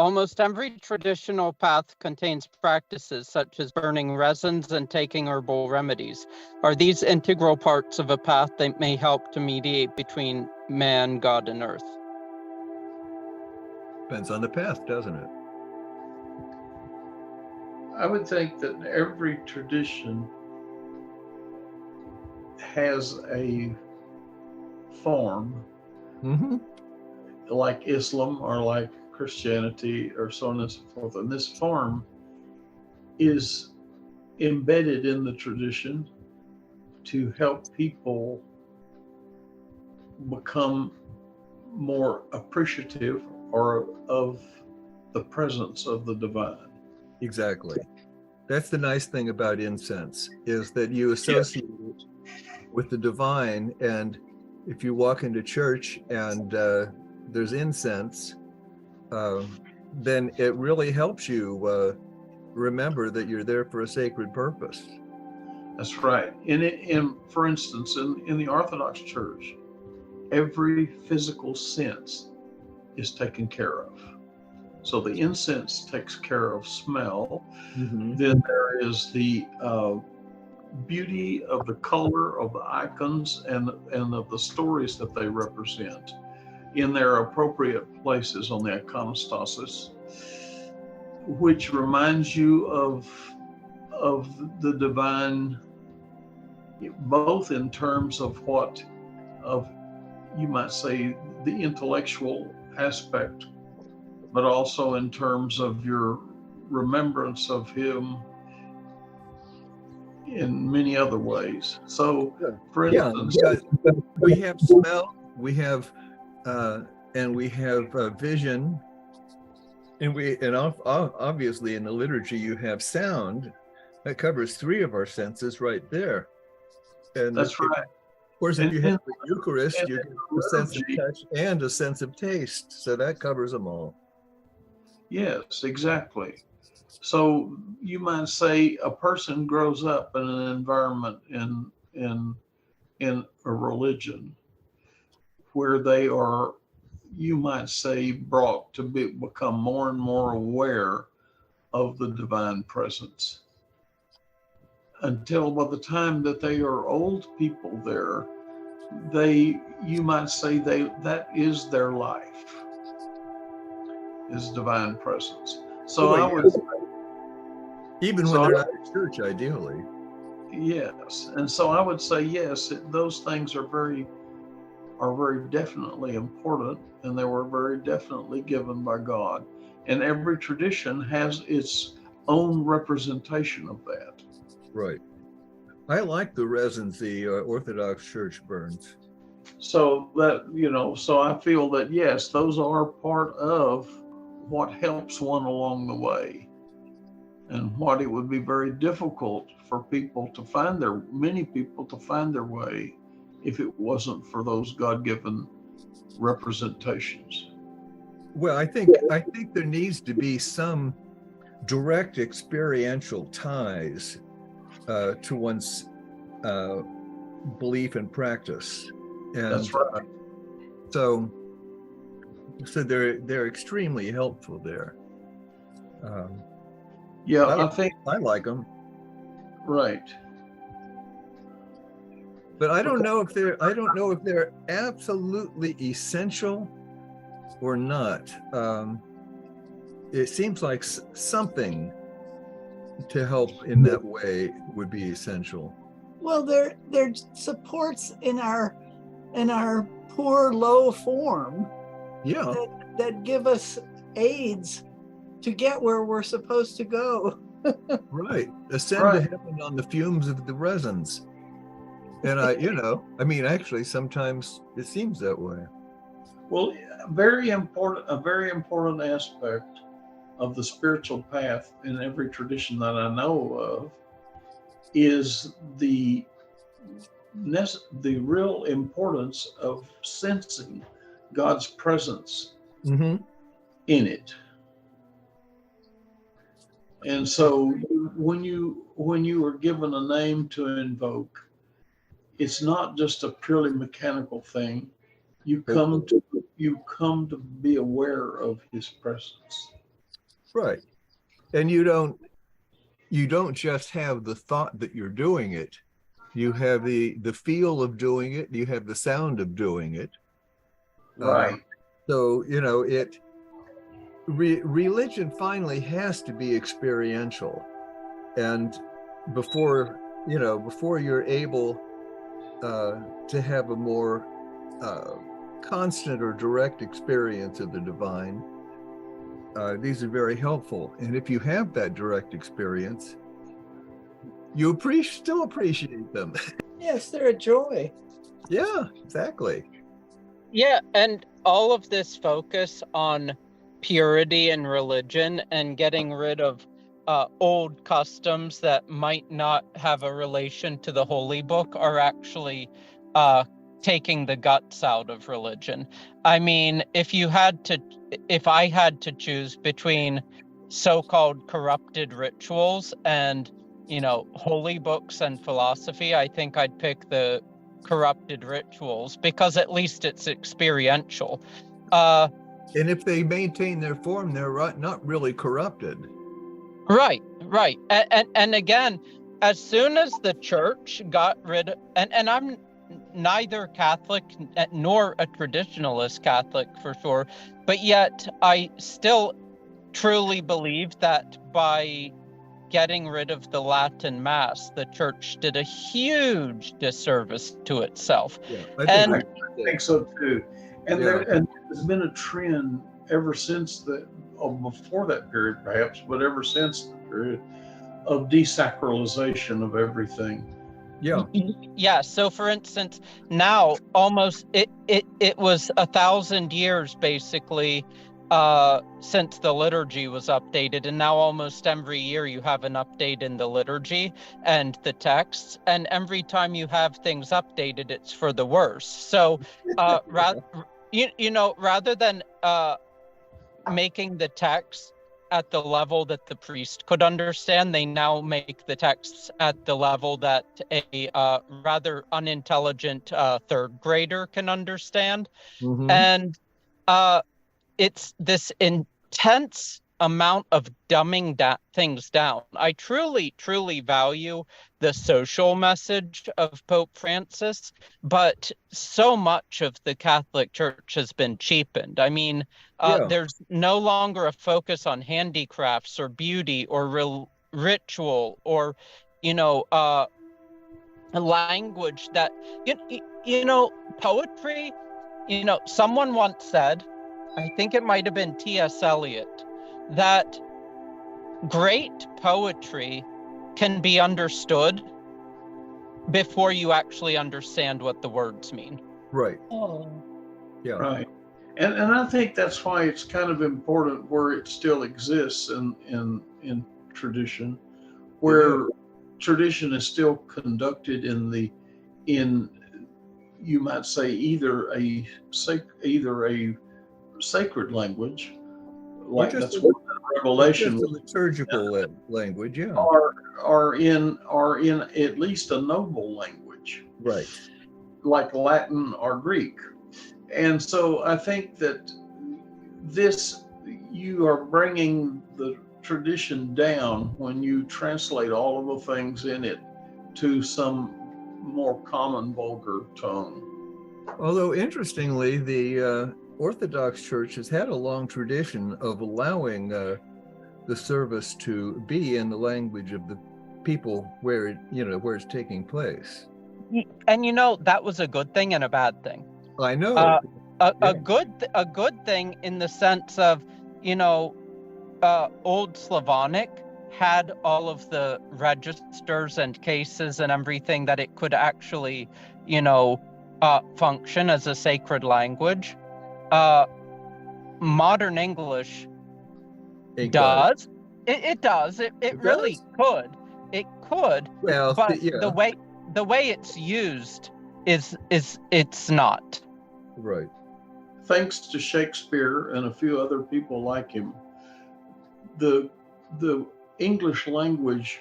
Almost every traditional path contains practices such as burning resins and taking herbal remedies. Are these integral parts of a path that may help to mediate between man, God, and earth? Depends on the path, doesn't it? I would think that every tradition has a form, like Islam or like Christianity or so on and so forth. And this form is embedded in the tradition to help people become more appreciative or of the presence of the divine. Exactly. That's the nice thing about incense, is that you associate it with the divine. And if you walk into church and there's incense, then it really helps you remember that you're there for a sacred purpose. That's right. For instance, in the Orthodox Church, every physical sense is taken care of. So the incense takes care of smell. Then there is the beauty of the color of the icons and of the stories that they represent in their appropriate places on the iconostasis, which reminds you of the divine, both in terms of you might say the intellectual aspect, but also in terms of your remembrance of him in many other ways. So, for instance, we have smell, we have and we have vision, and obviously in the liturgy you have sound. That covers 3 of our senses right there. And that's right. Of course, if you have the Eucharist, you get a sense of touch and a sense of taste. So that covers them all. Yes, exactly. So you might say a person grows up in an environment in a religion where they are, you might say, brought to become more and more aware of the divine presence, until by the time that they are old people there, you might say that is their life, is divine presence. So I would say, even when they're not in church, ideally. Yes, and so I would say yes, those things are very definitely important, and they were very definitely given by God. And every tradition has its own representation of that. Right. I like the resins the Orthodox Church burns. So that, so I feel that yes, those are part of what helps one along the way, and what it would be very difficult for many people to find their way if it wasn't for those God-given representations. Well, I think there needs to be some direct experiential ties to one's belief and practice. And that's right. So they're extremely helpful there. I think I like them. Right. But I don't know if they're absolutely essential or not. It seems like something to help in that way would be essential. Well, they're supports in our poor low form. Yeah. That give us aids to get where we're supposed to go. Right. Ascend to heaven on the fumes of the resins. And actually sometimes it seems that way. Well, a very important aspect of the spiritual path in every tradition that I know of is the real importance of sensing God's presence in it. And so when you are given a name to invoke, it's not just a purely mechanical thing. You come to be aware of his presence. Right. And you don't just have the thought that you're doing it. You have the feel of doing it. You have the sound of doing it. Right. So, religion finally has to be experiential. And before you're able to have a more constant or direct experience of the divine, these are very helpful. And if you have that direct experience, you still appreciate them. Yes, they're a joy. Yeah, exactly. Yeah, and all of this focus on purity in religion and getting rid of old customs that might not have a relation to the holy book are actually taking the guts out of religion. I mean, if I had to choose between so-called corrupted rituals and, holy books and philosophy, I think I'd pick the corrupted rituals, because at least it's experiential. And if they maintain their form, they're not really corrupted. Right. And again, as soon as the church got rid of, and I'm neither Catholic nor a traditionalist Catholic for sure, but yet I still truly believe that by getting rid of the Latin Mass, the church did a huge disservice to itself. Yeah, I think so too. And Yeah. there's been a trend ever since before that period perhaps, but ever since the period of desacralization of everything. Yeah. Yeah. So for instance, now almost it was 1,000 years basically since the liturgy was updated, and now almost every year you have an update in the liturgy and the texts, and every time you have things updated, it's for the worse. So rather than making the text at the level that the priest could understand, they now make the texts at the level that a rather unintelligent third grader can understand. Mm-hmm. And it's this intense amount of dumbing things down. I truly, truly value the social message of Pope Francis, but so much of the Catholic Church has been cheapened. I mean, there's no longer a focus on handicrafts or beauty or ritual or, a language that, poetry, someone once said, I think it might have been T.S. Eliot, that great poetry can be understood before you actually understand what the words mean. Right. Oh. Yeah. Right. And I think that's why it's kind of important where it still exists in tradition, where tradition is still conducted in you might say either a sacred language, like that's what Revelation was, liturgical language, yeah, or in at least a noble language, right, like Latin or Greek. And so I think that you are bringing the tradition down when you translate all of the things in it to some more common vulgar tone. Although interestingly, the Orthodox Church has had a long tradition of allowing the service to be in the language of the people where it's taking place. And that was a good thing and a bad thing. I know. A good thing in the sense of, Old Slavonic had all of the registers and cases and everything that it could actually, function as a sacred language. Modern English does. It does. It really could. It could. Well, but the way it's used is it's not. Right. Thanks to Shakespeare and a few other people like him, the English language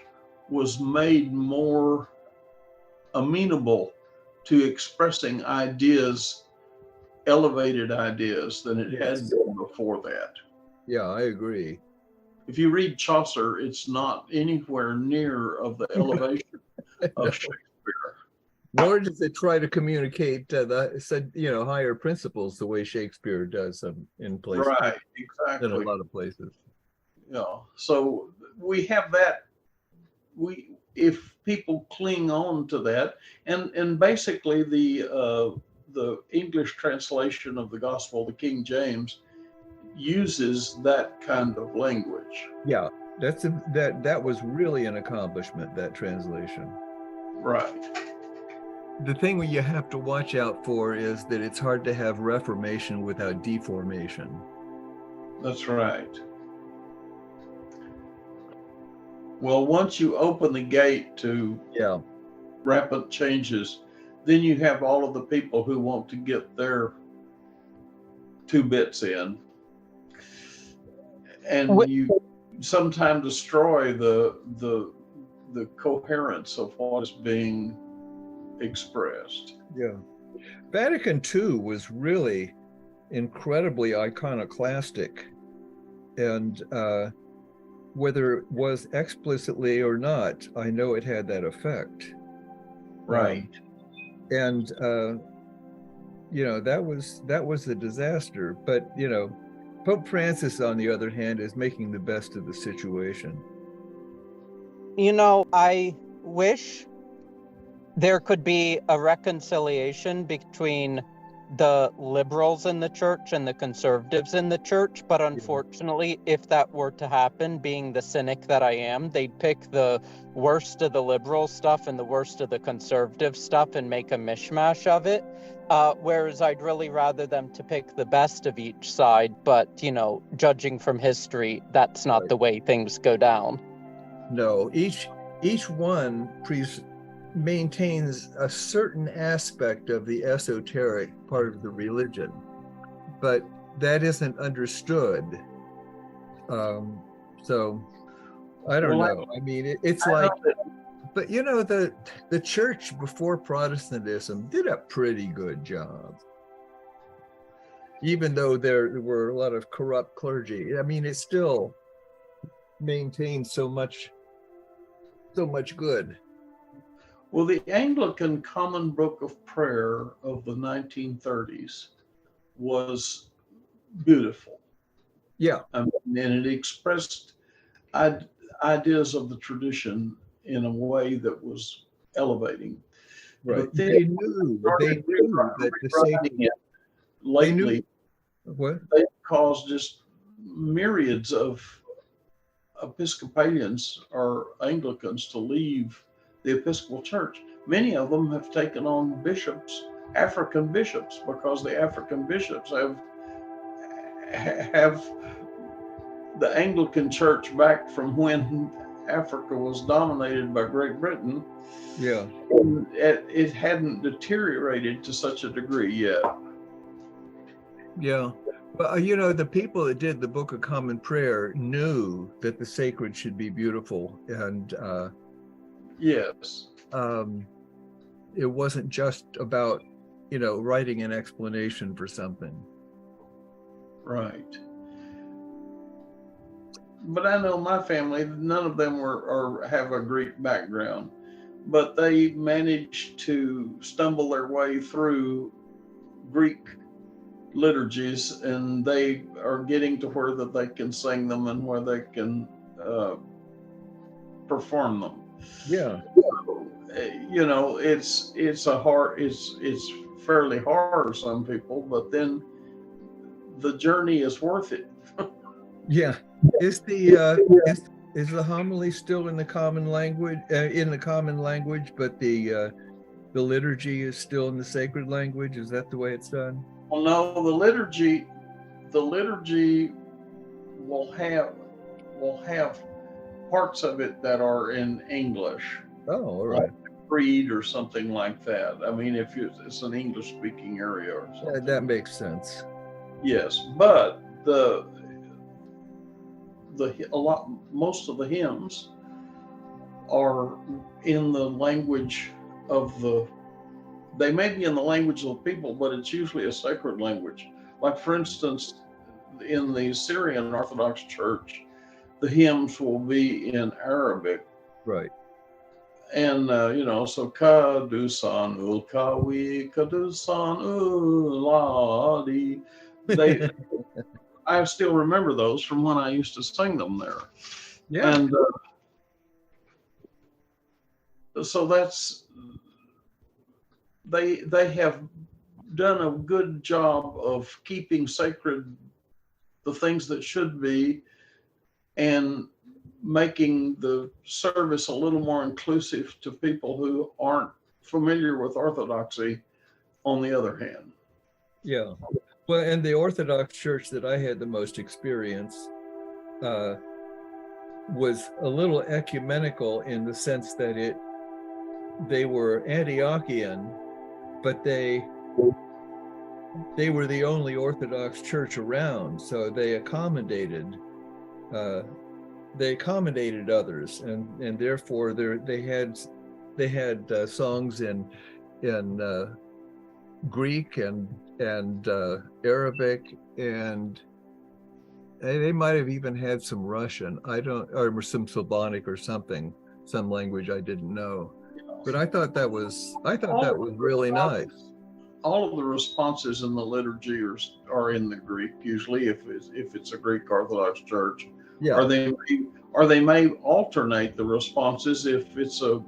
was made more amenable to expressing ideas, elevated ideas, than it had been before that. Yeah, I agree. If you read Chaucer, it's not anywhere near of the elevation of Shakespeare. Nor does it try to communicate the higher principles the way Shakespeare does in places. Right, exactly. In a lot of places. Yeah. So we have that. If people cling on to that, and basically the English translation of the Gospel, the King James, uses that kind of language. Yeah, that was really an accomplishment, that translation. Right. The thing you have to watch out for is that it's hard to have reformation without deformation. That's right. Well, once you open the gate to rapid changes, then you have all of the people who want to get their 2 bits in, and you sometimes destroy the coherence of what is being expressed. Yeah. Vatican II was really incredibly iconoclastic, and whether it was explicitly or not, I know it had that effect. Right. And that was a disaster. But Pope Francis, on the other hand, is making the best of the situation. I wish there could be a reconciliation between the liberals in the church and the conservatives in the church, but unfortunately, if that were to happen, being the cynic that I am, they'd pick the worst of the liberal stuff and the worst of the conservative stuff and make a mishmash of it. Whereas I'd really rather them to pick the best of each side, but judging from history, that's not the way things go down. No, each one maintains a certain aspect of the esoteric part of the religion, but that isn't understood. So I don't know. I mean, it's like, but the church before Protestantism did a pretty good job, even though there were a lot of corrupt clergy. I mean, it still maintained so much good. Well, the Anglican Common Book of Prayer of the 1930s was beautiful. Yeah. And it expressed ideas of the tradition in a way that was elevating. Right. But then They knew that the sacred lately, they caused just myriads of Episcopalians or Anglicans to leave the Episcopal Church. Many of them have taken on bishops, African bishops, because the African bishops have the Anglican Church back from when Africa was dominated by Great Britain. Yeah. It hadn't deteriorated to such a degree yet. Yeah. Well, the people that did the Book of Common Prayer knew that the sacred should be beautiful, and yes, it wasn't just about writing an explanation for something. Right. But I know my family, none of them have a Greek background, but they managed to stumble their way through Greek liturgies, and they are getting to where that they can sing them and where they can perform them. Yeah. It's fairly hard for some people, but then the journey is worth it. Yeah. Is the homily still in the common language? But the liturgy is still in the sacred language. Is that the way it's done? Well, no, the liturgy will have parts of it that are in English. Oh, all right. Like creed or something like that. I mean, if it's an English-speaking area or something. Yeah, that makes sense. Yes, but most of the hymns are in the language of they may be in the language of the people, but it's usually a sacred language. Like, for instance, in the Syrian Orthodox Church, the hymns will be in Arabic. Right. And, so Kadusan ul Kawi, Kadusan ul Ladi. I still remember those from when I used to sing them there. Yeah. And so they have done a good job of keeping sacred the things that should be, and making the service a little more inclusive to people who aren't familiar with Orthodoxy, on the other hand. Yeah. Well, and the Orthodox Church that I had the most experience was a little ecumenical in the sense that they were Antiochian, but they were the only Orthodox church around, so they accommodated others, and therefore they had songs in Greek and Arabic, and they might have even had some Russian. Or some Slavonic or something, some language I didn't know. But I thought that was really nice. All of the responses in the liturgy are in the Greek, usually, if it's a Greek Orthodox church. Yeah. Or they may alternate the responses if it's a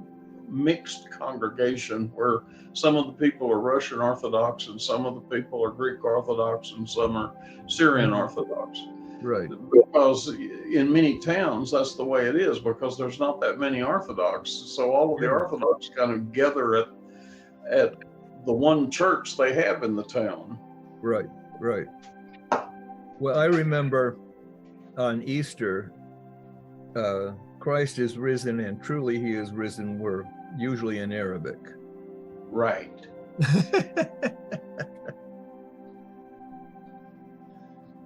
mixed congregation where some of the people are Russian Orthodox and some of the people are Greek Orthodox and some are Syrian Orthodox. Right. Because in many towns, that's the way it is, because there's not that many Orthodox. So all of the Orthodox kind of gather at the one church they have in the town. Right. Well, I remember on Easter, Christ is risen and truly he is risen were usually in Arabic. Right.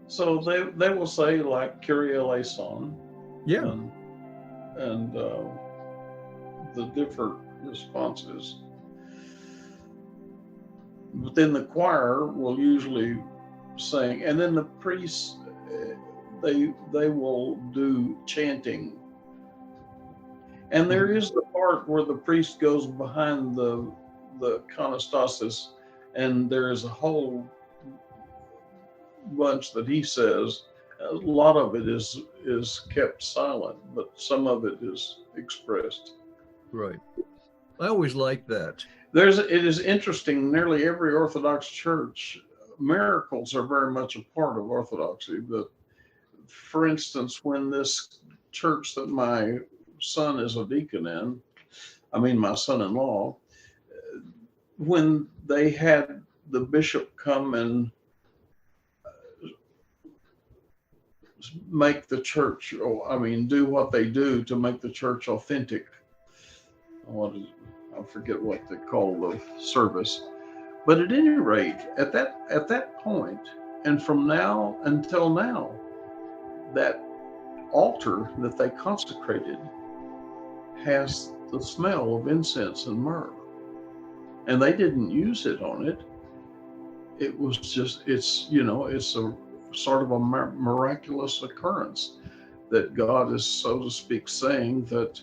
So they will say, like, Kyrie eleison. Yeah. And the different responses. But then the choir will usually sing, and then the priests, they will do chanting. And there is the part where the priest goes behind the conostasis, and there is a whole bunch that he says. A lot of it is kept silent, but some of it is expressed. Right. I always liked that. It is interesting, nearly every Orthodox church, miracles are very much a part of Orthodoxy. But for instance, when this church that my son is a deacon in, my son-in-law, when they had the bishop come and make the church, do what they do to make the church authentic. I forget what they call the service. But at any rate, at that point, and from now until now, that altar that they consecrated has the smell of incense and myrrh. And they didn't use it on it. It was just, it's a sort of a miraculous occurrence that God is, so to speak, saying that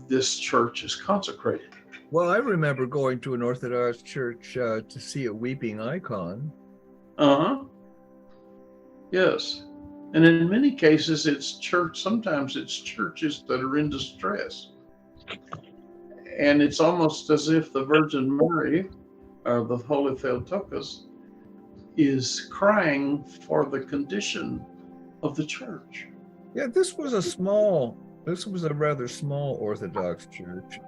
this church is consecrated. Well, I remember going to an Orthodox church to see a weeping icon. Yes. And in many cases, sometimes it's churches that are in distress. And it's almost as if the Virgin Mary, or the Holy Theotokos, is crying for the condition of the church. Yeah, this was a rather small Orthodox church.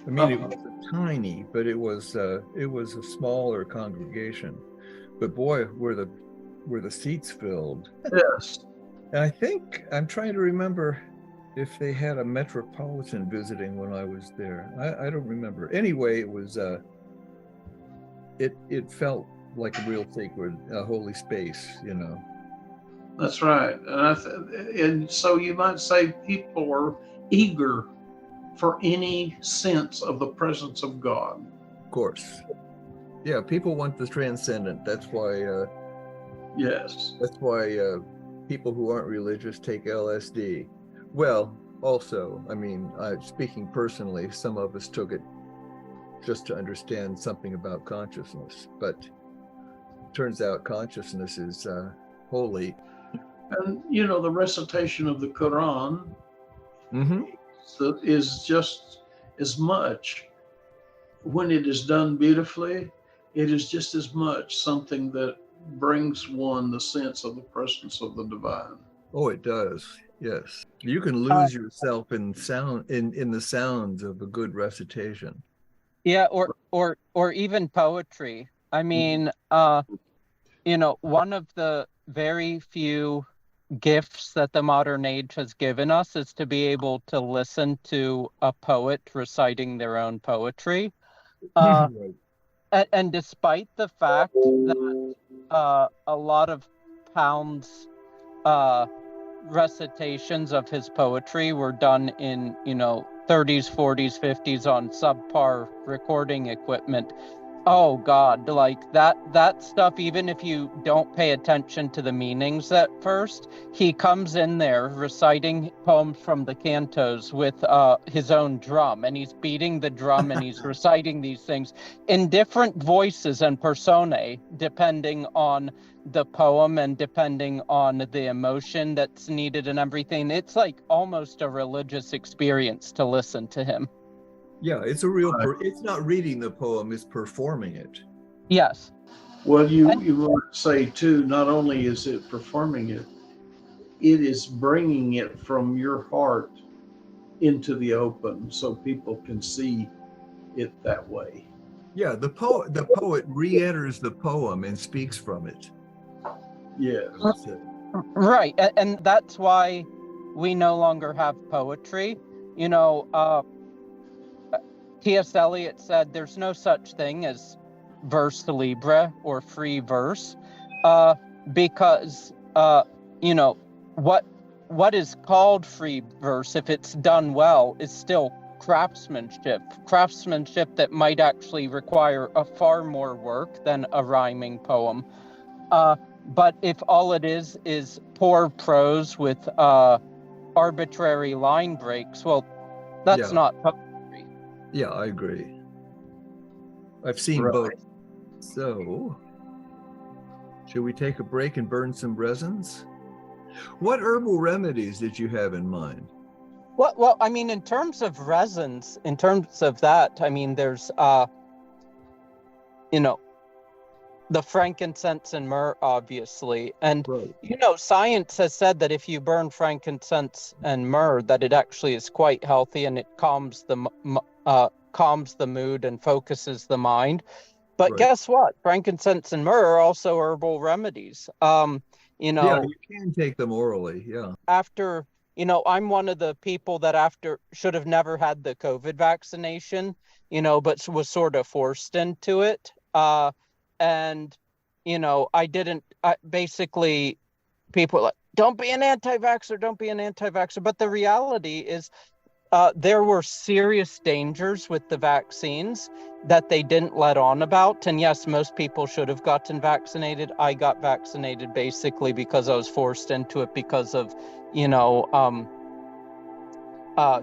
It wasn't tiny, but it was a smaller congregation. But boy, were the seats filled. Yes. And I think I'm trying to remember if they had a metropolitan visiting when I was there. I don't remember. Anyway, it was it felt like a real sacred, holy space, That's right. And so you might say people are eager for any sense of the presence of God. Of course. Yeah, people want the transcendent. That's why yes. That's why people who aren't religious take LSD. Well, also, I mean, speaking personally, some of us took it just to understand something about consciousness, but it turns out consciousness is holy. And, you know, the recitation of the Quran Mm-hmm. is just as much, when it is done beautifully, it is just as much something that brings one the sense of the presence of the divine. Oh, it does. Yes. You can lose yourself in sound, in the sounds of a good recitation. Yeah, or even poetry. I mean, you know, one of the very few gifts that the modern age has given us is to be able to listen to a poet reciting their own poetry. Right. And despite the fact that a lot of Pound's recitations of his poetry were done in, you know, 30s, 40s, 50s on subpar recording equipment. Oh God, like that stuff, even if you don't pay attention to the meanings at first, he comes in there reciting poems from the cantos with his own drum, and he's beating the drum and he's reciting these things in different voices and personae, depending on the poem and depending on the emotion that's needed and everything. It's like almost a religious experience to listen to him. Yeah, it's a real, it's not reading the poem, it's performing it. Yes. Well, you want to say too, not only is it performing it, it is bringing it from your heart into the open so people can see it that way. Yeah, the poet re-enters the poem and speaks from it. Yes. That's it. Right, and that's why we no longer have poetry. You know, T.S. Eliot said there's no such thing as verse libre or free verse, because you know, what is called free verse, if it's done well, is still craftsmanship that might actually require a far more work than a rhyming poem. But if all it is poor prose with arbitrary line breaks, well, that's not poetry. Yeah, I agree. I've seen both. So, should we take a break and burn some resins? What herbal remedies did you have in mind? Well, I mean, in terms of resins, in terms of that, I mean, there's, you know, the frankincense and myrrh, obviously. And, you know, science has said that if you burn frankincense and myrrh, that it actually is quite healthy and it calms the mood and focuses the mind. But guess what? Frankincense and myrrh are also herbal remedies. You know, yeah, you can take them orally. Yeah. After, you know, I'm one of the people that should have never had the COVID vaccination, you know, but was sort of forced into it. And, you know, basically people are like, don't be an anti-vaxxer, don't be an anti-vaxxer. But the reality is there were serious dangers with the vaccines that they didn't let on about. And yes, most people should have gotten vaccinated. I got vaccinated basically because I was forced into it because of, you know,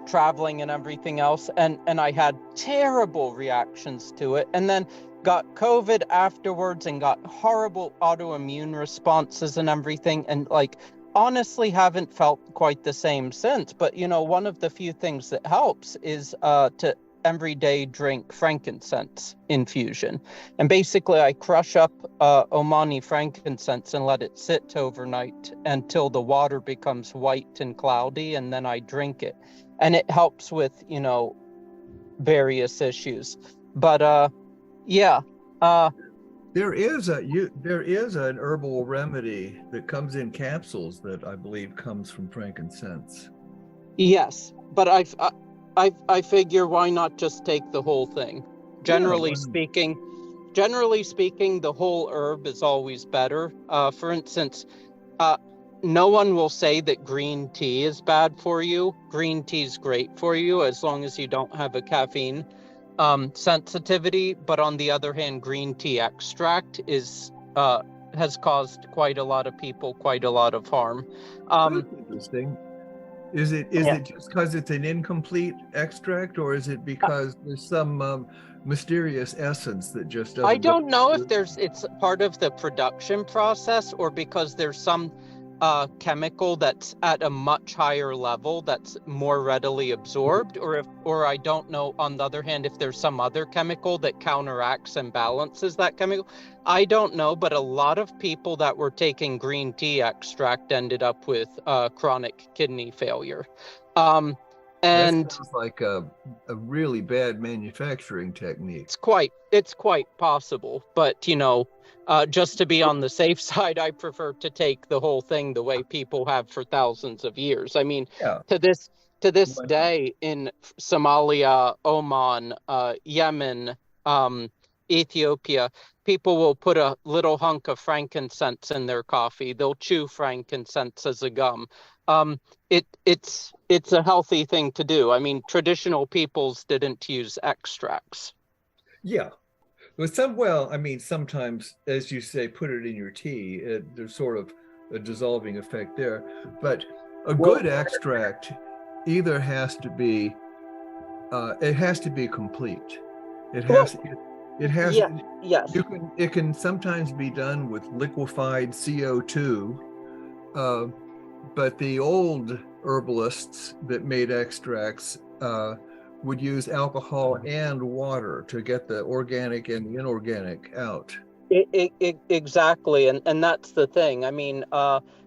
traveling and everything else. And I had terrible reactions to it. And then got COVID afterwards and got horrible autoimmune responses and everything. And like, honestly haven't felt quite the same since. But, you know, one of the few things that helps is to every day drink frankincense infusion. And basically I crush up Omani frankincense and let it sit overnight until the water becomes white and cloudy, and then I drink it. And it helps with, you know, various issues. But yeah. There is an herbal remedy that comes in capsules that I believe comes from frankincense. Yes, but I figure why not just take the whole thing? Generally speaking, the whole herb is always better. For instance, no one will say that green tea is bad for you. Green tea is great for you as long as you don't have a caffeine sensitivity. But on the other hand, green tea extract has caused quite a lot of people quite a lot of harm. That's interesting. Is it just because it's an incomplete extract, or is it because there's some mysterious essence that just doesn't? I don't know if it's part of the production process, or because there's some chemical that's at a much higher level that's more readily absorbed, or I don't know, on the other hand, if there's some other chemical that counteracts and balances that chemical. I don't know, but a lot of people that were taking green tea extract ended up with chronic kidney failure. And that sounds like a really bad manufacturing technique. It's quite possible, but just to be on the safe side, I prefer to take the whole thing the way people have for thousands of years. I mean, to this day in Somalia, Oman, Yemen, Ethiopia, people will put a little hunk of frankincense in their coffee. They'll chew frankincense as a gum. It's a healthy thing to do. I mean, traditional peoples didn't use extracts. Yeah. I mean, sometimes, as you say, put it in your tea. There's sort of a dissolving effect there. But a good extract either has to be, it has to be complete. Yes. It can sometimes be done with liquefied CO2, but the old herbalists that made extracts would use alcohol and water to get the organic and the inorganic out. Exactly, and that's the thing. I mean,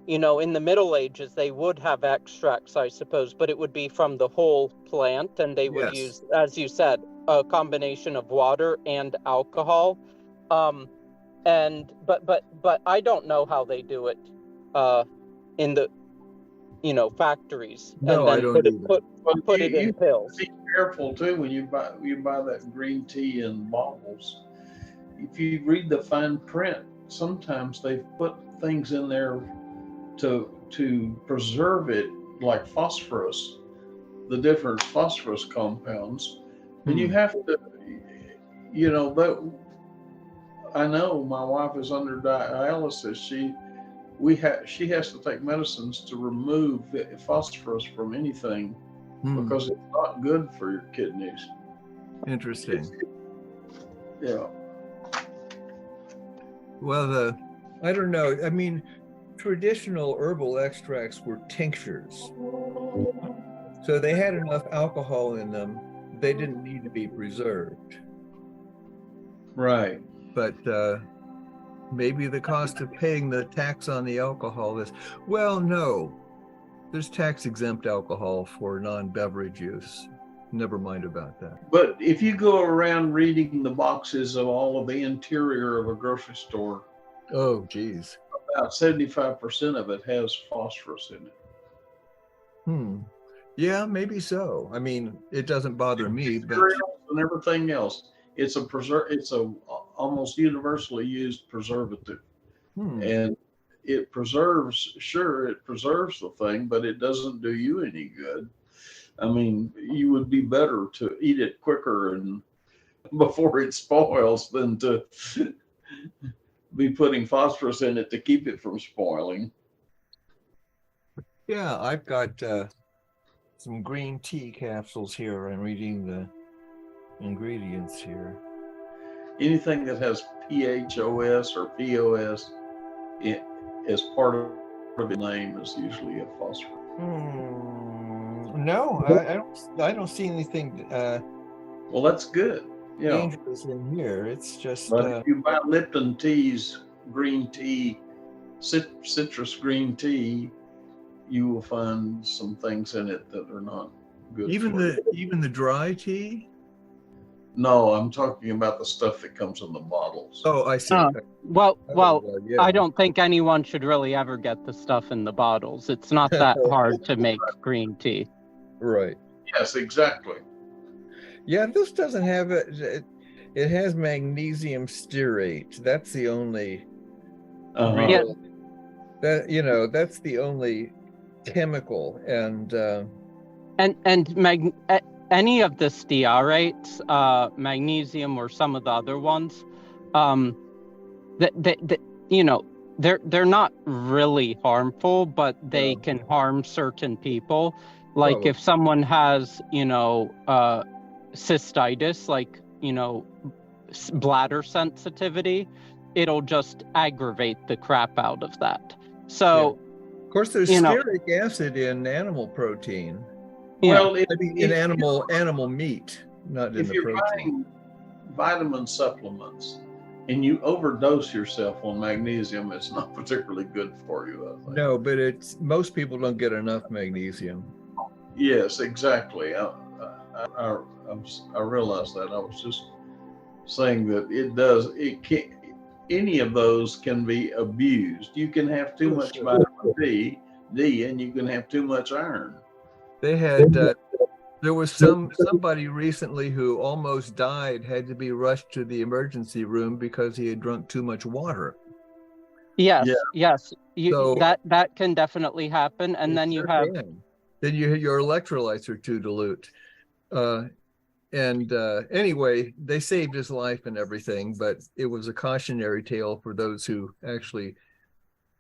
in the Middle Ages, they would have extracts, I suppose, but it would be from the whole plant, and they would use, as you said, a combination of water and alcohol. But I don't know how they do it in the factories. No, and then I don't put it in pills. Be careful too when you buy that green tea in bottles. If you read the fine print, sometimes they've put things in there to preserve it, like phosphorus, the different phosphorus compounds. And you have to, but I know my wife is under dialysis. She has to take medicines to remove phosphorus from anything because it's not good for your kidneys. Interesting. Yeah. Well, I don't know. I mean, traditional herbal extracts were tinctures. So they had enough alcohol in them. They didn't need to be preserved. Right. But maybe the cost of paying the tax on the alcohol is, well, no. There's tax-exempt alcohol for non-beverage use. Never mind about that. But if you go around reading the boxes of all of the interior of a grocery store, oh, geez, about 75% of it has phosphorus in it. Yeah, maybe so. I mean, it doesn't bother me, but and everything else, it's a almost universally used preservative, and it preserves the thing, but it doesn't do you any good. I mean, you would be better to eat it quicker and before it spoils than to be putting phosphorus in it to keep it from spoiling. Yeah, I've got some green tea capsules here. I'm reading the ingredients here. Anything that has PHOS or POS as part of the name is usually a phosphorus. No, I don't see anything well, that's good. Yeah. Dangerous in here. It's just but if you buy Lipton teas, green tea, citrus green tea, you will find some things in it that are not good. Even the dry tea? No, I'm talking about the stuff that comes in the bottles. Oh, I see. Well, yeah. I don't think anyone should really ever get the stuff in the bottles. It's not that hard to make green tea. Right. Yes, exactly. Yeah, this doesn't have it. It has magnesium stearate. That's the only. Yeah. That's the only chemical, and any of the stearates, magnesium or some of the other ones, they're not really harmful, but they No. can harm certain people. Like Probably. if someone has, cystitis, like, bladder sensitivity, it'll just aggravate the crap out of that. So, Of course, there's stearic acid in animal protein. Well, I mean, in animal meat, not in if the you're protein. buying vitamin supplements and you overdose yourself on magnesium, it's not particularly good for you, I think. No, but most people don't get enough magnesium. Yes, exactly. I realize that. I was just saying that any of those can be abused. You can have too much vitamin D, and you can have too much iron. They had there was somebody recently who almost died, had to be rushed to the emergency room because he had drunk too much water. Yes. So, that can definitely happen, and then you have your electrolytes are too dilute. Anyway, they saved his life and everything, but it was a cautionary tale for those who actually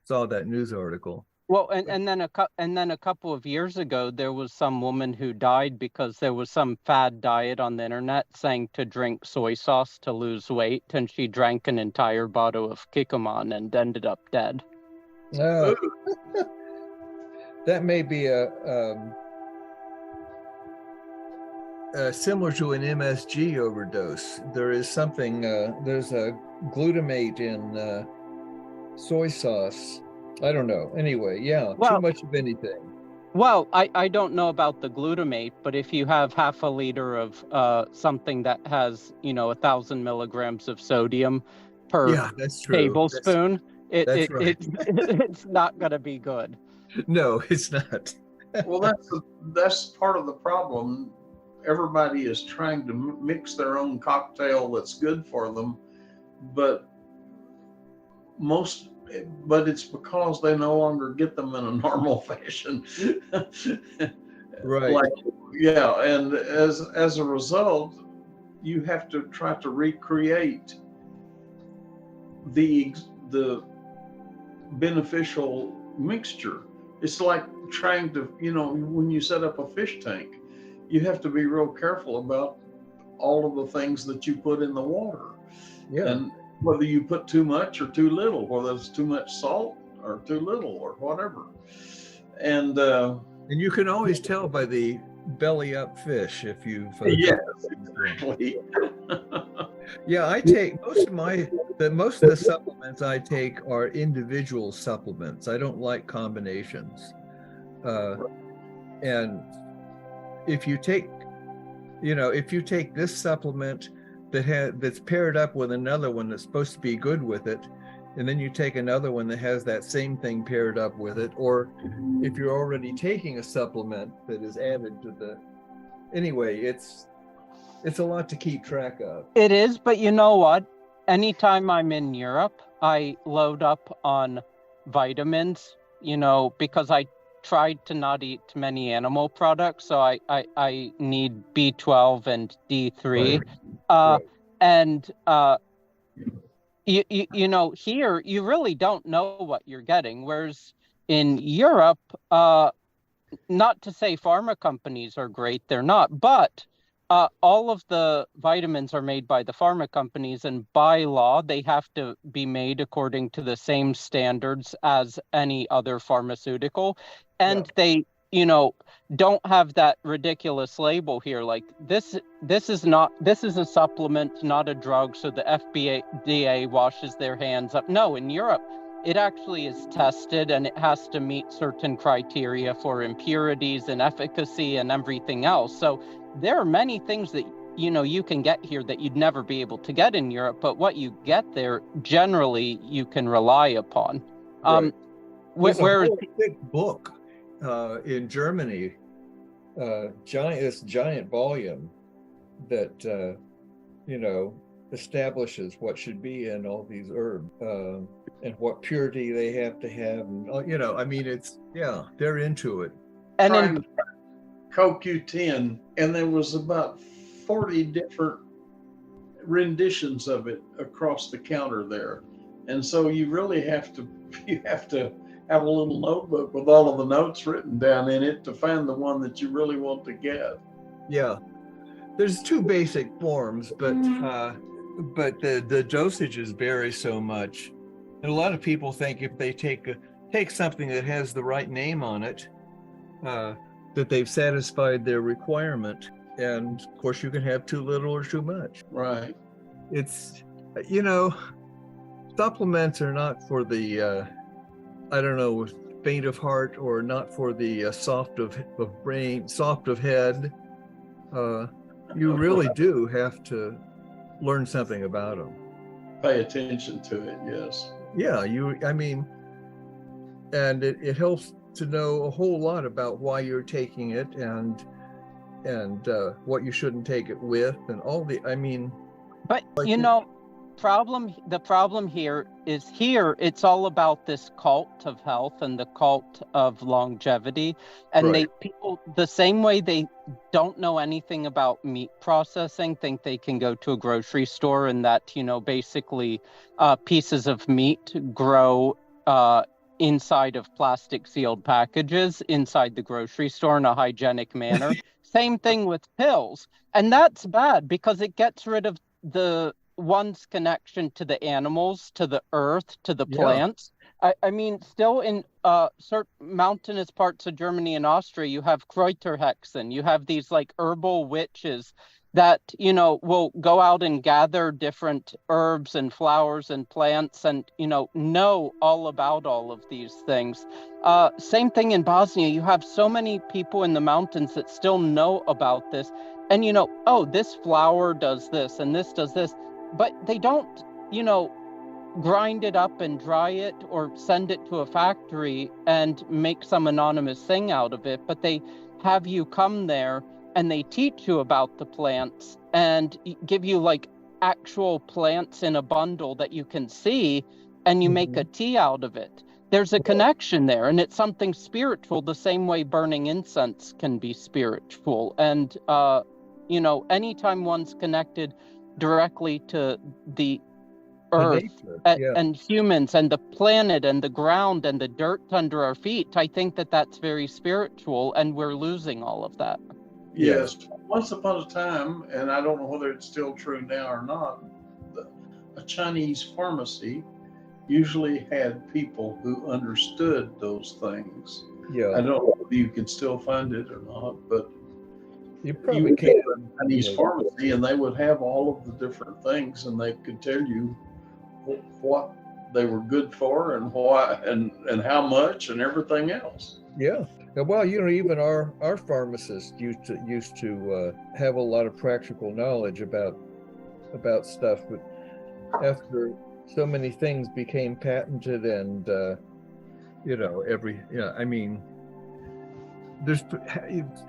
saw that news article. Well, and then a couple of years ago, there was some woman who died because there was some fad diet on the internet saying to drink soy sauce to lose weight, and she drank an entire bottle of Kikkoman and ended up dead. That may be similar to an MSG overdose. There is something. There's a glutamate in soy sauce. I don't know. Anyway, too much of anything. Well, I don't know about the glutamate, but if you have half a liter of something that has 1,000 milligrams of sodium per tablespoon, it's not going to be good. No, it's not. Well, that's part of the problem. Everybody is trying to mix their own cocktail that's good for them, but it's because they no longer get them in a normal fashion. Right. And as a result, you have to try to recreate the beneficial mixture. It's like trying to, when you set up a fish tank, you have to be real careful about all of the things that you put in the water. Yeah. And whether you put too much or too little, whether it's too much salt or too little or whatever. And you can always tell by the belly up fish if you've exactly. I take most of the supplements I take are individual supplements. I don't like combinations. And if you take this supplement that's paired up with another one that's supposed to be good with it, and then you take another one that has that same thing paired up with it, or if you're already taking a supplement that is added to anyway, it's a lot to keep track of. It is, but you know what? Anytime I'm in Europe, I load up on vitamins, because I tried to not eat many animal products, so I need B12 and D3. Right. And here you really don't know what you're getting, whereas in Europe, not to say pharma companies are great, they're not, but all of the vitamins are made by the pharma companies, and by law, they have to be made according to the same standards as any other pharmaceutical. And they, don't have that ridiculous label here. Like this is a supplement, not a drug. So the FDA washes their hands up. No, in Europe, it actually is tested and it has to meet certain criteria for impurities and efficacy and everything else. So there are many things that you can get here that you'd never be able to get in Europe, but what you get there generally you can rely upon. Right. There's Whereas a whole thick book in Germany, giant volume that establishes what should be in all these herbs and what purity they have to have, and they're into it. And in CoQ10, and there was about 40 different renditions of it across the counter there. And so you really have to have a little notebook with all of the notes written down in it to find the one that you really want to get. Yeah, there's two basic forms, but the dosages vary so much, and a lot of people think if they take something that has the right name on it, that they've satisfied their requirement. And of course, you can have too little or too much. Right. It's, you know, supplements are not for the I don't know, faint of heart, or not for the soft of brain, soft of head. You really do have to learn something about them. Pay attention to it, yes. Yeah, I mean, and it helps to know a whole lot about why you're taking it, and what you shouldn't take it with, and all the, I mean. But like you know, the problem here is it's all about this cult of health and the cult of longevity, and Right. people, the same way they don't know anything about meat processing, think they can go to a grocery store and that, you know, basically pieces of meat grow inside of plastic sealed packages inside the grocery store in a hygienic manner. Same thing with pills, and that's bad because it gets rid of one's connection to the animals, to the earth, to the plants. I mean, still in certain mountainous parts of Germany and Austria, you have Kräuterhexen. You have these like herbal witches that, you know, will go out and gather different herbs and flowers and plants and, you know all about all of these things. Same thing in Bosnia. You have so many people in the mountains that still know about this. And, you know, oh, this flower does this and this does this. But they don't, you know, grind it up and dry it or send it to a factory and make some anonymous thing out of it. But they have you come there and they teach you about the plants and give you like actual plants in a bundle that you can see, and you make a tea out of it. There's a connection there, and it's something spiritual, the same way burning incense can be spiritual. And, you know, anytime one's connected directly to the earth and humans and the planet and the ground and the dirt under our feet, I think that that's very spiritual, and we're losing all of that. Yes. Once upon a time, and I don't know whether it's still true now or not, a Chinese pharmacy usually had people who understood those things. Yeah. I don't know if you can still find it or not, but you would go to a Chinese pharmacy and they would have all of the different things, and they could tell you what they were good for and why and how much and everything else. Yeah. Well, you know, even our pharmacists used to have a lot of practical knowledge about stuff, but after so many things became patented and you know, I mean, there's,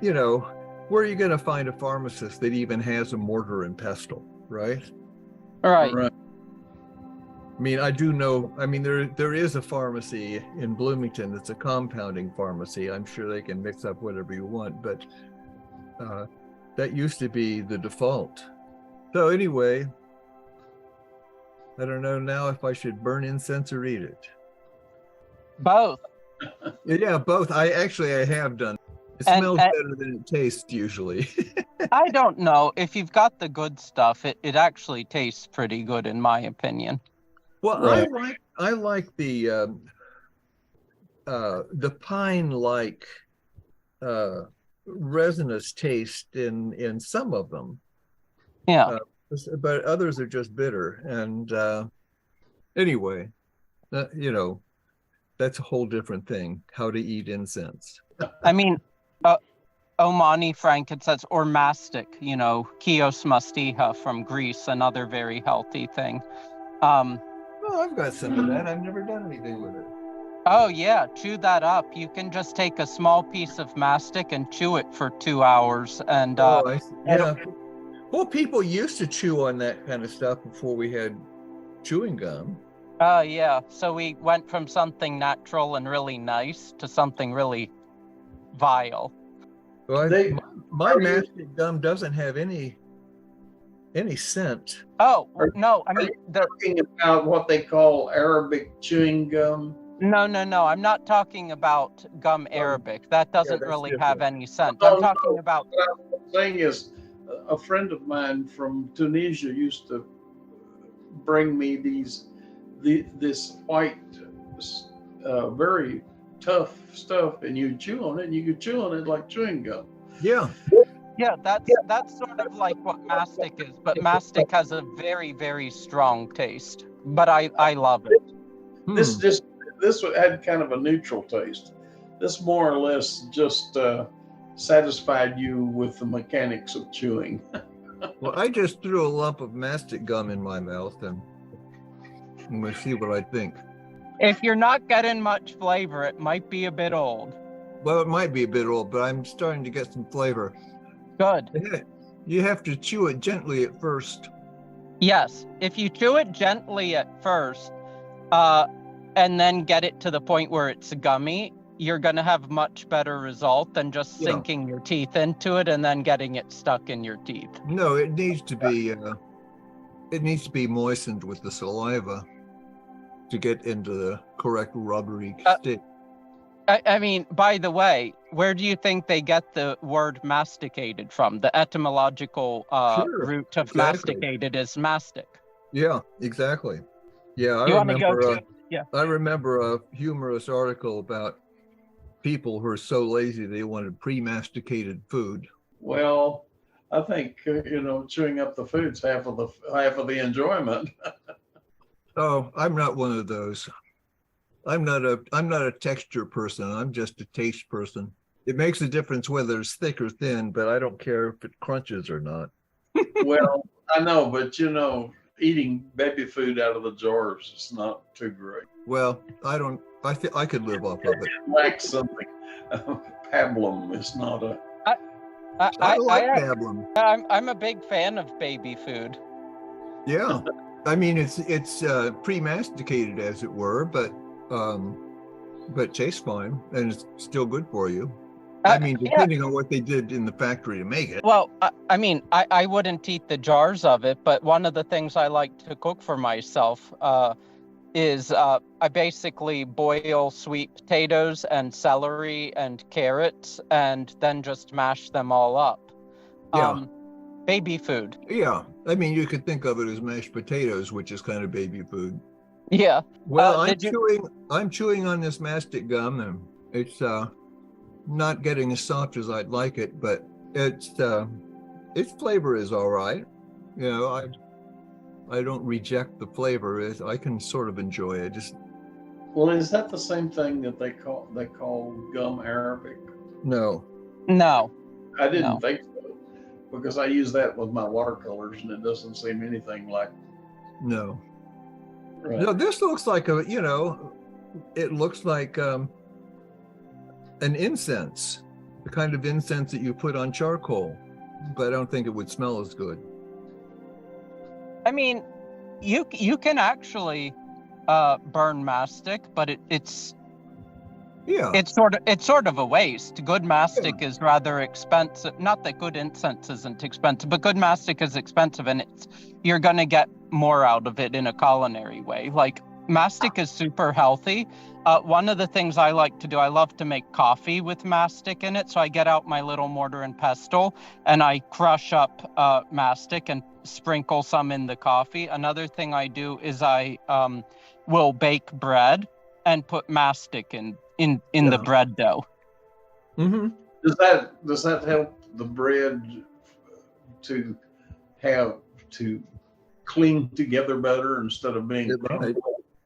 you know, where are you going to find a pharmacist that even has a mortar and pestle, right? Right. I mean, I do know, I mean, there is a pharmacy in Bloomington that's a compounding pharmacy. I'm sure they can mix up whatever you want, but that used to be the default. So anyway, I don't know now if I should burn incense or eat it. Both. Yeah, both. I have done. It smells better than it tastes usually. I don't know. If you've got the good stuff, it actually tastes pretty good in my opinion. Well, right. I like the pine-like resinous taste in some of them. Yeah. But others are just bitter. And anyway, you know, that's a whole different thing, how to eat incense. I mean, Omani frankincense or mastic, you know, Chios mastiha from Greece, another very healthy thing. Oh, I've got some of that. I've never done anything with it. Oh yeah, chew that up. You can just take a small piece of mastic and chew it for 2 hours, and yeah. Well, people used to chew on that kind of stuff before we had chewing gum. Oh yeah, so we went from something natural and really nice to something really vile. Well, my mastic gum doesn't have any Any scent? Oh, Are- no, I mean, Talking about what they call Arabic chewing gum. no, I'm not talking about gum Arabic. That doesn't that's really have different. any scent. No, I'm talking about, What I'm saying is, a friend of mine from Tunisia used to bring me this white, very tough stuff, and you chew on it, and you could chew on it like chewing gum. Yeah. yeah, that's sort of like what mastic is, but mastic has a very, very strong taste. But I love it. This had kind of a neutral taste. This more or less just satisfied you with the mechanics of chewing. Well, I just threw a lump of mastic gum in my mouth, and I'm going to see what I think. If you're not getting much flavor, it might be a bit old. Well, it might be a bit old, but I'm starting to get some flavor. Good. You have to chew it gently at first. Yes, if you chew it gently at first, and then get it to the point where it's gummy, you're going to have much better result than just sinking your teeth into it and then getting it stuck in your teeth. No, it needs to be moistened with the saliva to get into the correct rubbery state. I mean, by the way, where do you think they get the word masticated from? The etymological root of masticated is mastic. Yeah, exactly. Yeah, I remember a humorous article about people who are so lazy they wanted pre-masticated food. Well, I think chewing up the food's half of the enjoyment. Oh, I'm not one of those. I'm not a texture person. I'm just a taste person. It makes a difference whether it's thick or thin, but I don't care if it crunches or not. Well, I know, but eating baby food out of the jars is not too great. Well, I think I could live off of it. It lacks something. Pablum is not a. I like pablum. I'm a big fan of baby food. Yeah, I mean it's pre-masticated, as it were, but tastes fine and it's still good for you. I mean, depending on what they did in the factory to make it. Well, I mean, I wouldn't eat the jars of it, but one of the things I like to cook for myself is I basically boil sweet potatoes and celery and carrots and then just mash them all up. Yeah. Baby food. Yeah, I mean, you could think of it as mashed potatoes, which is kind of baby food. Yeah. Well, I'm chewing on this mastic gum, and it's not getting as soft as I'd like it, but its flavor is all right. I don't reject the flavor. I can sort of enjoy it. Well, is that the same thing that they call gum Arabic? No. I didn't think so, because I use that with my watercolors, and it doesn't seem anything like. No. Right. No, this looks like it looks like an incense, the kind of incense that you put on charcoal, but I don't think it would smell as good. I mean, you can actually burn mastic, but it's sort of a waste. Good mastic is rather expensive. Not that good incense isn't expensive, but good mastic is expensive, and you're going to get more out of it in a culinary way. Like, mastic is super healthy. One of the things I like to do, I love to make coffee with mastic in it. So I get out my little mortar and pestle and I crush up mastic and sprinkle some in the coffee. Another thing I do is I will bake bread and put mastic in the bread dough. Mm-hmm. Does that help the bread to cling together better instead of being Right.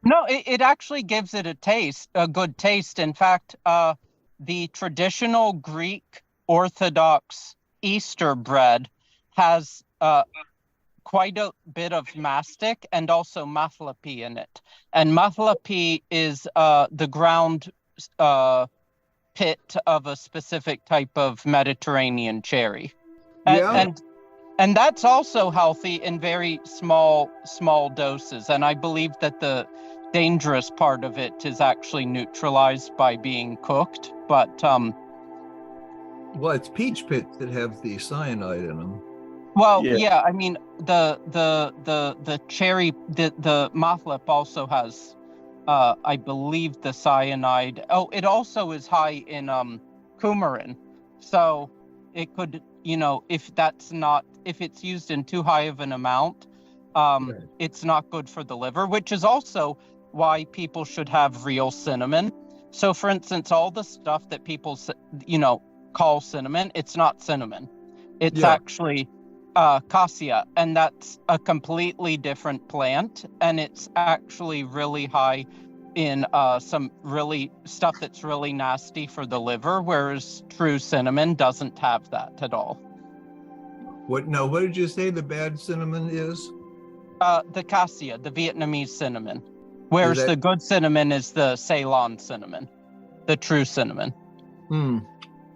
No, it actually gives it a good taste. In fact, the traditional Greek Orthodox Easter bread has quite a bit of mastic and also mahlapi in it. And mahlapi is the ground pit of a specific type of Mediterranean cherry. And that's also healthy in very small doses. And I believe that the dangerous part of it is actually neutralized by being cooked. But well, it's peach pits that have the cyanide in them. Well, Yeah. yeah, I mean the cherry, the Motlip also has I believe the cyanide. Oh, it also is high in coumarin. So it could, if it's used in too high of an amount, it's not good for the liver, which is also why people should have real cinnamon. So for instance, all the stuff that people call cinnamon, it's not cinnamon. It's actually cassia, and that's a completely different plant, and it's actually really high in some really stuff that's really nasty for the liver, whereas true cinnamon doesn't have that at all. What did you say the bad cinnamon is? The cassia, the Vietnamese cinnamon, whereas the good cinnamon is the Ceylon cinnamon, the true cinnamon.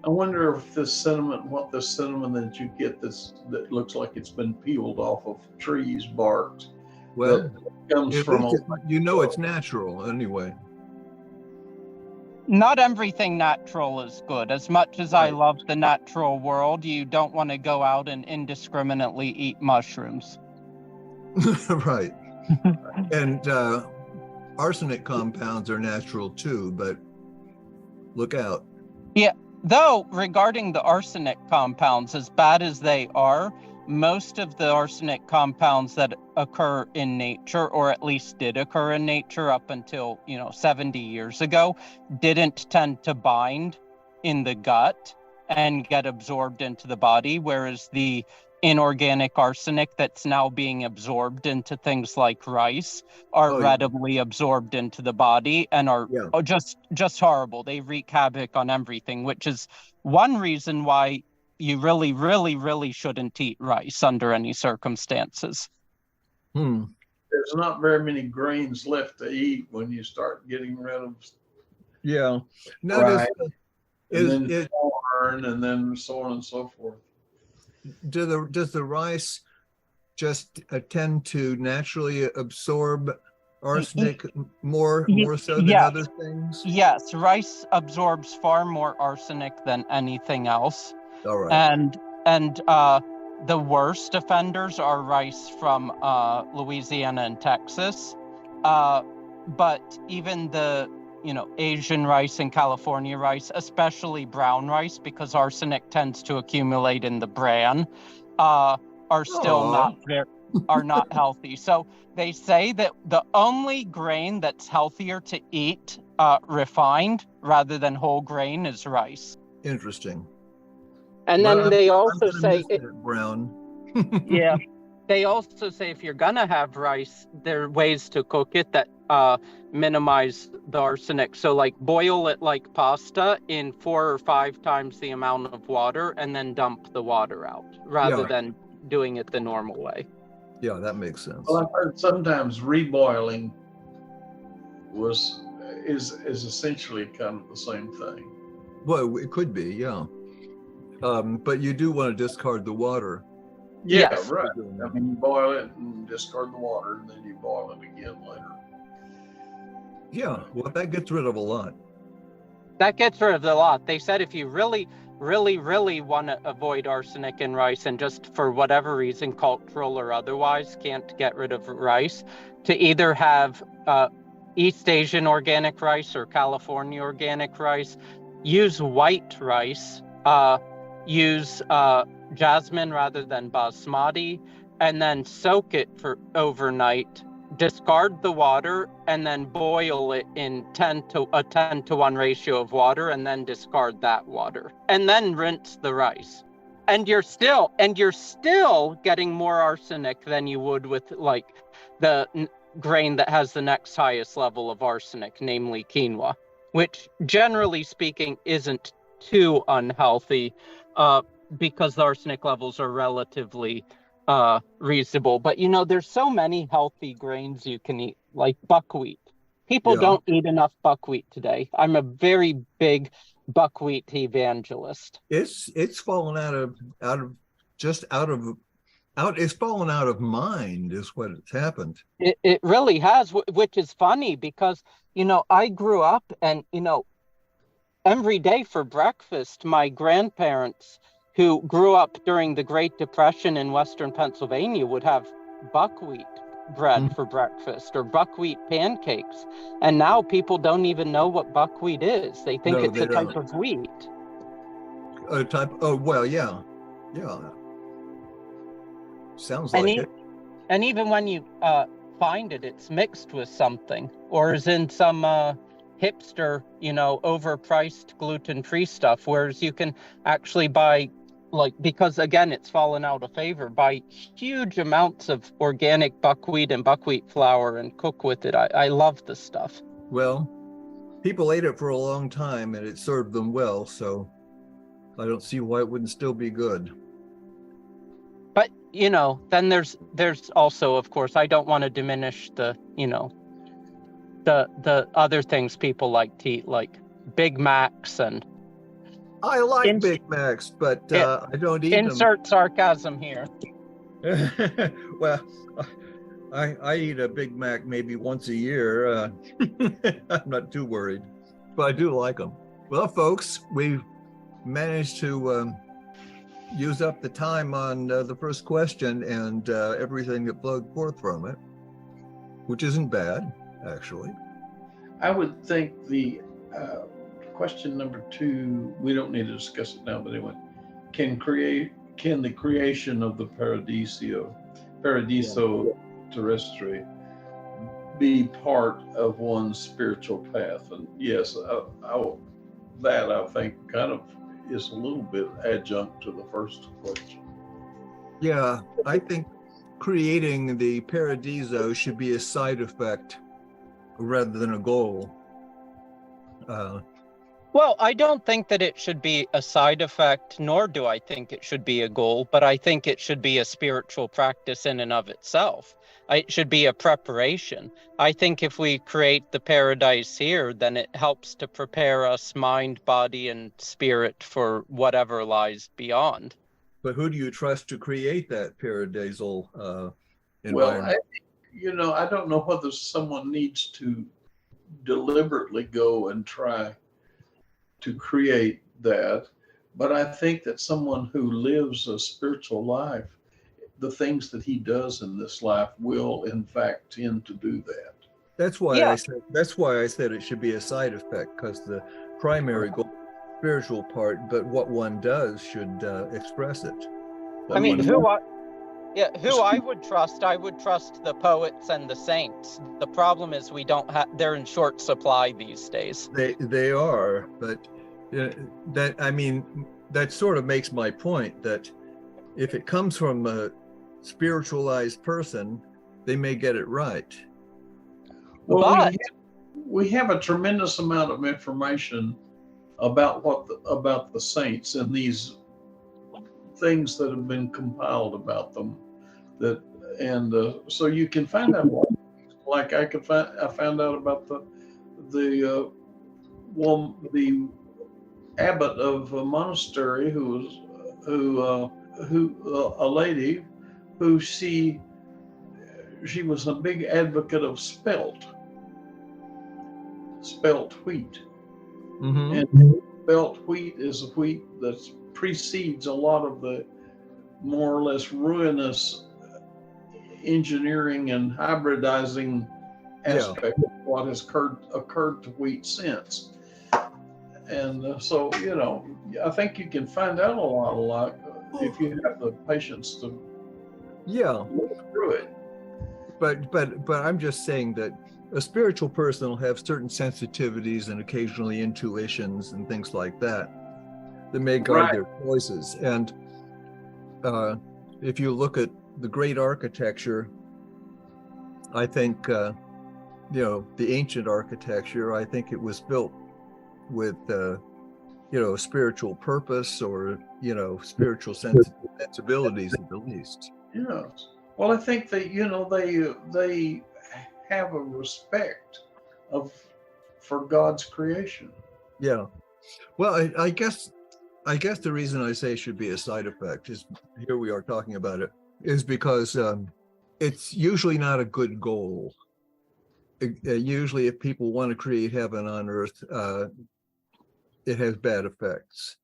I wonder if this cinnamon that you get that looks like it's been peeled off of trees, barks, Well, comes from it's natural anyway. Not everything natural is good. As much as I love the natural world, you don't want to go out and indiscriminately eat mushrooms. Right. And arsenic compounds are natural too, but look out. Yeah, though regarding the arsenic compounds, as bad as they are, most of the arsenic compounds that occur in nature, or at least did occur in nature up until 70 years ago, didn't tend to bind in the gut and get absorbed into the body, whereas the inorganic arsenic that's now being absorbed into things like rice are readily absorbed into the body and are just horrible. They wreak havoc on everything, which is one reason why you really, really, really shouldn't eat rice under any circumstances. There's not very many grains left to eat when you start getting rid of. Yeah. Right. And then corn, and then so on and so forth. Does the rice just tend to naturally absorb arsenic more so than other things? Yes, rice absorbs far more arsenic than anything else. All right. And the worst offenders are rice from Louisiana and Texas. But even the Asian rice and California rice, especially brown rice, because arsenic tends to accumulate in the bran, are still not healthy. So they say that the only grain that's healthier to eat refined rather than whole grain is rice. Interesting. And then they also say brown. Yeah. They also say if you're gonna have rice, there are ways to cook it that minimize the arsenic. So like boil it like pasta in 4 or 5 times the amount of water, and then dump the water out rather than doing it the normal way. Yeah, that makes sense. Well, I've heard sometimes reboiling is essentially kind of the same thing. Well, it could be, yeah. But you do want to discard the water. Yeah, Yes. right. I mean, you boil it and discard the water, and then you boil it again later. Yeah, well, that gets rid of a lot. That gets rid of a lot. They said if you really, really, really want to avoid arsenic in rice and just for whatever reason, cultural or otherwise, can't get rid of rice, to either have East Asian organic rice or California organic rice, use white rice, use jasmine rather than basmati, and then soak it for overnight, discard the water, and then boil it in 10 to 1 ratio of water, and then discard that water, and then rinse the rice. And you're still getting more arsenic than you would with like the grain that has the next highest level of arsenic, namely quinoa, which generally speaking isn't too unhealthy because the arsenic levels are relatively reasonable. But there's so many healthy grains you can eat, like buckwheat. People don't eat enough buckwheat today. I'm a very big buckwheat evangelist. It's fallen it's fallen out of mind is what it's happened. It really has, which is funny because I grew up and every day for breakfast, my grandparents, who grew up during the Great Depression in Western Pennsylvania would have buckwheat bread for breakfast or buckwheat pancakes. And now people don't even know what buckwheat is. They think it's a type of wheat. A type, oh, well, yeah. Sounds like it. And even when you find it, it's mixed with something or is in some hipster, overpriced gluten-free stuff, whereas you can actually buy, because again, it's fallen out of favor, buy huge amounts of organic buckwheat and buckwheat flour and cook with it. I love this stuff. Well, people ate it for a long time and it served them well, so I don't see why it wouldn't still be good. But, then there's also, of course, I don't want to diminish the other things people like to eat, like Big Macs and... I like Big Macs, but I don't eat them. Insert sarcasm here. Well, I eat a Big Mac maybe once a year. I'm not too worried, but I do like them. Well, folks, we've managed to use up the time on the first question and everything that flowed forth from it, which isn't bad, actually. I would think the question number 2, we don't need to discuss it now, but anyway, can the creation of the Paradiso terrestri be part of one's spiritual path? And yes, that I think kind of is a little bit adjunct to the first question. Yeah, I think creating the Paradiso should be a side effect rather than a goal. Well, I don't think that it should be a side effect, nor do I think it should be a goal, but I think it should be a spiritual practice in and of itself. It should be a preparation. I think if we create the paradise here, then it helps to prepare us mind, body, and spirit for whatever lies beyond. But who do you trust to create that paradisal Well, environment? I don't know whether someone needs to deliberately go and try to create that, but I think that someone who lives a spiritual life, the things that he does in this life will in fact tend to do that. That's why I said it should be a side effect, because the primary goal is the spiritual part, but what one does should express it. I mean, who I would trust the poets and the saints. The problem is they're in short supply these days. They are, but that sort of makes my point that if it comes from a spiritualized person, they may get it right. Well, we have a tremendous amount of information about the saints and these things that have been compiled about them. So you can find out more. Like I found out about the abbot of a monastery a lady who she was a big advocate of spelt wheat. Mm-hmm. And spelt wheat is a wheat that precedes a lot of the more or less ruinous engineering and hybridizing aspect of what has occurred to wheat since. And so, I think you can find out a lot if you have the patience to look through it. But I'm just saying that a spiritual person will have certain sensitivities and occasionally intuitions and things like that may guide their choices. And if you look at the great architecture, I think, the ancient architecture, I think it was built with, spiritual purpose or, spiritual sensibilities at the least. Yes. Well, I think that, they have a respect for God's creation. Yeah. Well, I guess the reason I say it should be a side effect is, here we are talking about it, is because it's usually not a good goal. Usually if people want to create heaven on earth, it has bad effects.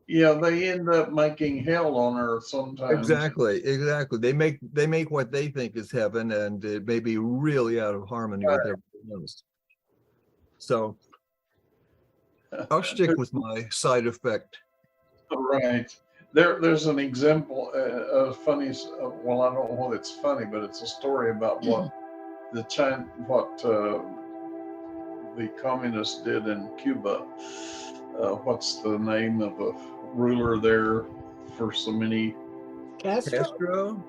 Yeah, they end up making hell on earth sometimes. Exactly. They make what they think is heaven, and it may be really out of harmony with everything else. So I'll stick with my side effect. Right. There's an example, a funny, well, I don't know if it's funny, but it's a story about what the communists did in Cuba. What's the name of a ruler there for so many? Castro?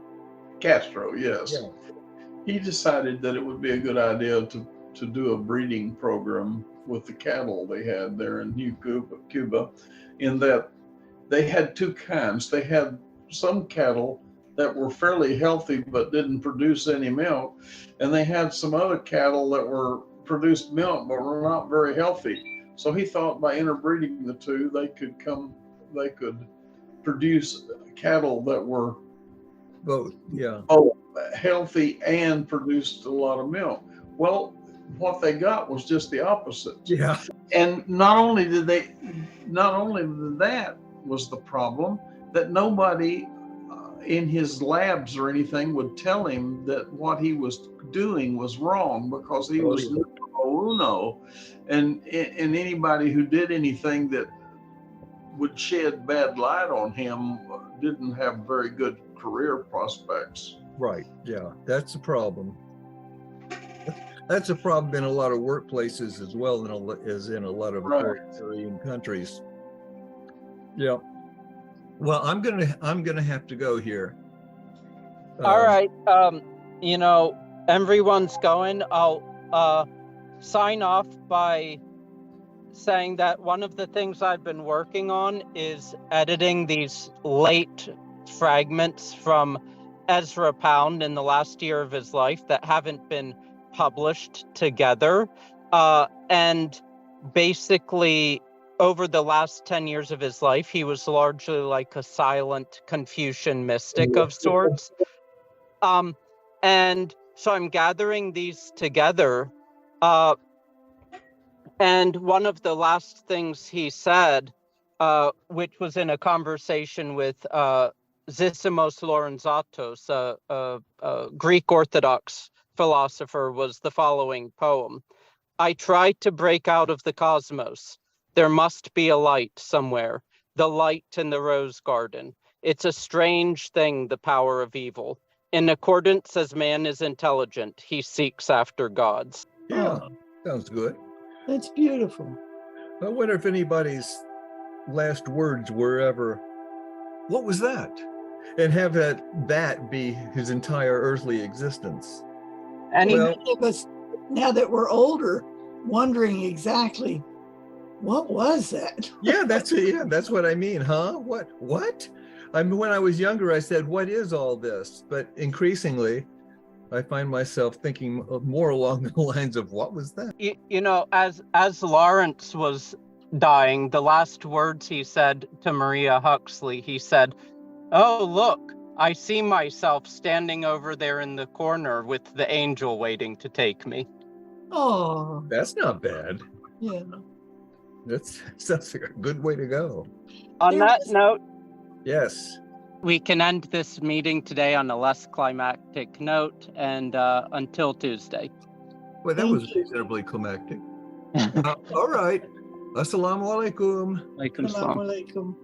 Castro, yes. Yeah. He decided that it would be a good idea to do a breeding program with the cattle they had there in Cuba, in that they had two kinds. They had some cattle that were fairly healthy but didn't produce any milk, and they had some other cattle that produced milk but were not very healthy. So he thought by interbreeding the two, they could produce cattle that were Both, yeah. healthy and produced a lot of milk. Well, what they got was just the opposite. Yeah. And not only that was the problem, that nobody in his labs or anything would tell him that what he was doing was wrong, because he was numero uno, and anybody who did anything that would shed bad light on him didn't have very good career prospects. Right. Yeah, that's a problem. That's a problem in a lot of workplaces as well as in a lot of authoritarian countries. Yeah. Well, I'm gonna have to go here. All right. Everyone's going. I'll sign off by saying that one of the things I've been working on is editing these late fragments from Ezra Pound in the last year of his life that haven't been published together. And basically, over the last 10 years of his life, he was largely like a silent Confucian mystic of sorts. And so I'm gathering these together. And one of the last things he said, which was in a conversation with Zissimos Lorenzatos, a Greek Orthodox philosopher, was the following poem. I tried to break out of the cosmos. There must be a light somewhere, the light in the rose garden. It's a strange thing, the power of evil. In accordance as man is intelligent, he seeks after gods. Yeah, sounds good. That's beautiful. I wonder if anybody's last words were ever, what was that? And have that be his entire earthly existence. And Many of us, now that we're older, wondering exactly, what was that? Yeah, that's what I mean, huh? What? I mean, when I was younger, I said, what is all this? But increasingly, I find myself thinking more along the lines of, what was that? As Lawrence was dying, the last words he said to Maria Huxley, he said, oh, look, I see myself standing over there in the corner with the angel waiting to take me. Oh, That's not bad. yeah. That's a good way to go. On that note, yes, we can end this meeting today on a less climactic note, and until Tuesday. Well, that was reasonably climactic. All right. Assalamu alaikum. Alaikum salam. Assalamu alaikum.